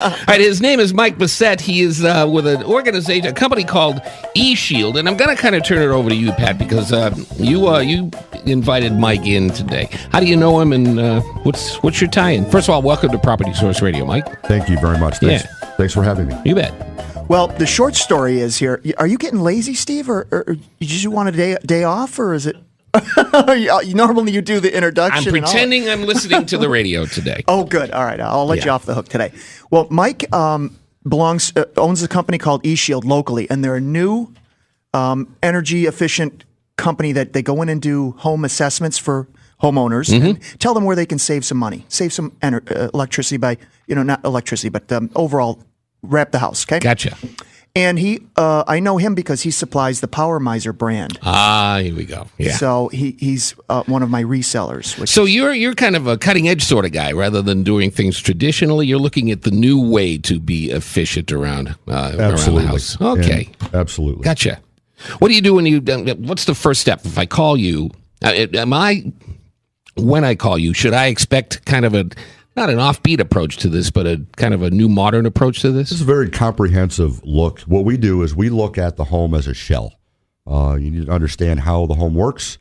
All right, his name is Mike Bissett. He is with an organization, a company called eShield, and I'm going to kind of turn it over to you, Pat, because you invited Mike in today. How do you know him, and what's your tie-in? First of all, welcome to Property Source Radio, Mike. Thank you very much. Thanks for having me. You bet. Well, the short story is here. Are you getting lazy, Steve, or you just want a day off, or is it? Normally you do the introduction. I'm pretending I'm listening to the radio today. Oh, good. All right. I'll let you off the hook today. Well, Mike owns a company called eShield locally, and they're a new energy efficient company that they go in and do home assessments for homeowners and tell them where they can save some money, save some electricity by, not electricity, but overall wrap the house. Okay. Gotcha. And I know him because he supplies the Power Miser brand. Ah, here we go. Yeah. So he's one of my resellers. So you're kind of a cutting edge sort of guy, rather than doing things traditionally. You're looking at the new way to be efficient around the house. Okay. Yeah, absolutely. Gotcha. What do you do what's the first step? If I call you, when I call you, should I expect kind of not an offbeat approach to this, but a kind of a new modern approach to this? This is a very comprehensive look. What we do is we look at the home as a shell. You need to understand how the home works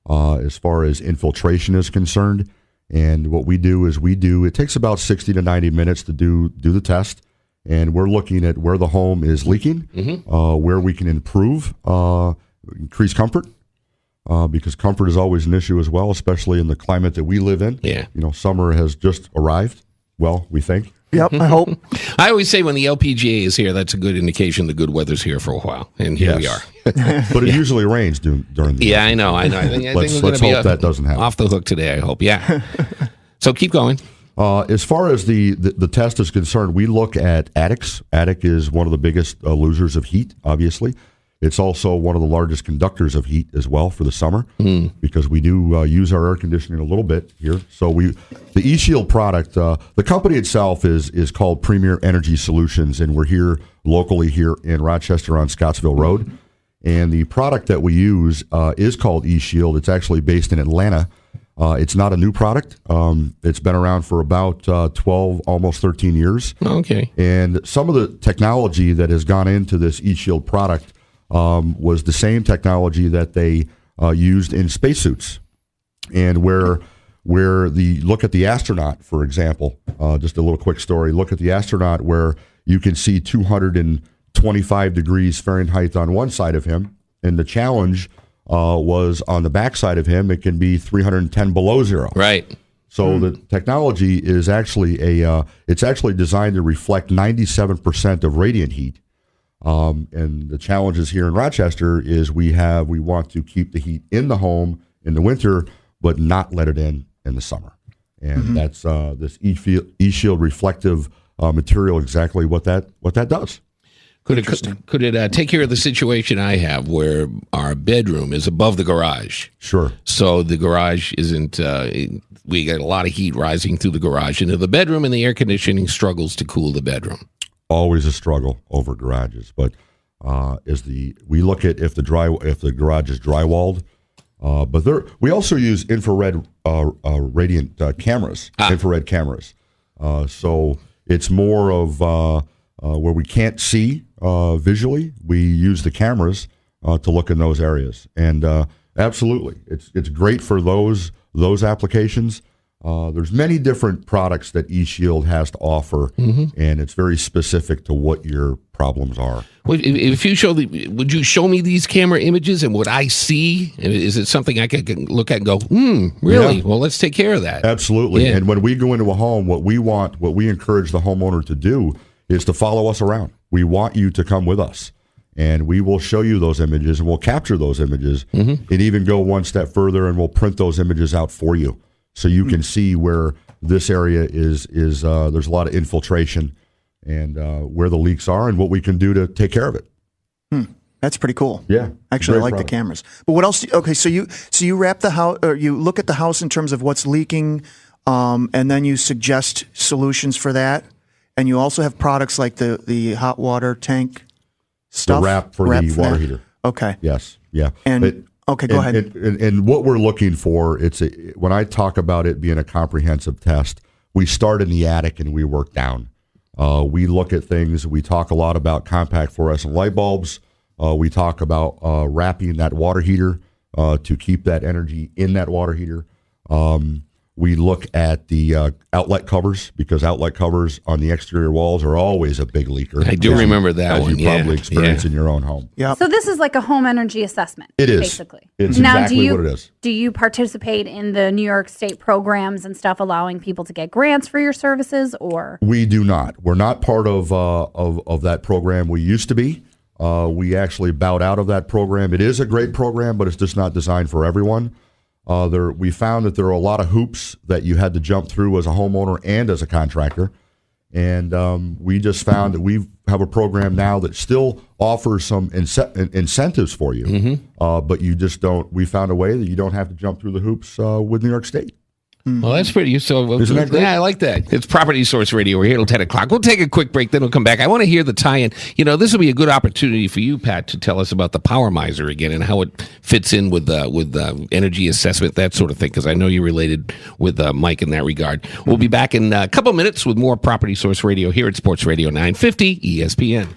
as far as infiltration is concerned. And what we do is it takes about 60 to 90 minutes to do the test. And we're looking at where the home is leaking, where we can improve, increase comfort. Because comfort is always an issue as well, especially in the climate that we live in. Yeah. Summer has just arrived. Well, we think. Yep, I hope. I always say when the LPGA is here, that's a good indication the good weather's here for a while. And here we are. But it usually rains during the Yeah, I know. I think let's hope that doesn't happen. Off the hook today, I hope. Yeah. So keep going. As far as the test is concerned, we look at attics. Attic is one of the biggest losers of heat, obviously. It's also one of the largest conductors of heat as well for the summer because we do use our air conditioning a little bit here. So the eShield product, the company itself is called Premier Energy Solutions, and we're here locally here in Rochester on Scottsville Road. And the product that we use is called eShield. It's actually based in Atlanta. It's not a new product. It's been around for about 12, almost 13 years. Okay. And some of the technology that has gone into this eShield product was the same technology that they used in spacesuits, and where look at the astronaut, for example. Just a little quick story. Look at the astronaut, where you can see 225 degrees Fahrenheit on one side of him, and the challenge was on the back side of him. It can be 310 below zero. Right. So the technology is actually it's actually designed to reflect 97% of radiant heat. And the challenges here in Rochester is we want to keep the heat in the home in the winter, but not let it in the summer. And that's this eShield reflective material, exactly what that does. Could it take care of the situation I have where our bedroom is above the garage? Sure. So the garage isn't, we get a lot of heat rising through the garage into the bedroom, and the air conditioning struggles to cool the bedroom. Always a struggle over garages, but we look at if the garage is drywalled, but we also use infrared radiant cameras, infrared cameras. So it's more of where we can't see visually. We use the cameras to look in those areas, and absolutely, it's great for those applications. There's many different products that eShield has to offer, and it's very specific to what your problems are. Well, if you would you show me these camera images, and what I see? Is it something I can look at and go, really? Yeah. Well, let's take care of that. Absolutely. Yeah. And when we go into a home, what we encourage the homeowner to do is to follow us around. We want you to come with us, and we will show you those images, and we'll capture those images, and even go one step further, and we'll print those images out for you. So you can see where this area is there's a lot of infiltration, and where the leaks are, and what we can do to take care of it. That's pretty cool. Yeah, actually, I like the cameras. But what else? So you wrap the house, or you look at the house in terms of what's leaking, and then you suggest solutions for that. And you also have products like the hot water tank stuff. The wrap for the water heater. Okay. Yes. Yeah. Okay, go ahead. And what we're looking for, when I talk about it being a comprehensive test, we start in the attic and we work down. We look at things. We talk a lot about compact fluorescent light bulbs. We talk about wrapping that water heater to keep that energy in that water heater. We look at the outlet covers, because outlet covers on the exterior walls are always a big leaker. I do remember that as one. you probably experience in your own home. Yeah. So this is like a home energy assessment. It is. Basically. It's now, exactly what it is. Do you participate in the New York State programs and stuff, allowing people to get grants for your services, or? We do not. We're not part of that program. We used to be. We actually bowed out of that program. It is a great program, but it's just not designed for everyone. We found that there are a lot of hoops that you had to jump through as a homeowner and as a contractor. And we just found that we have a program now that still offers some incentives for you, but you just don't. We found a way that you don't have to jump through the hoops with New York State. Well, that's pretty. So, Isn't that great? Yeah, I like that. It's Property Source Radio. We're here till 10 o'clock. We'll take a quick break, then we'll come back. I want to hear the tie-in. You know, this will be a good opportunity for you, Pat, to tell us about the Power Miser again and how it fits in with energy assessment, that sort of thing, because I know you're related with Mike in that regard. We'll be back in a couple minutes with more Property Source Radio here at Sports Radio 950 ESPN.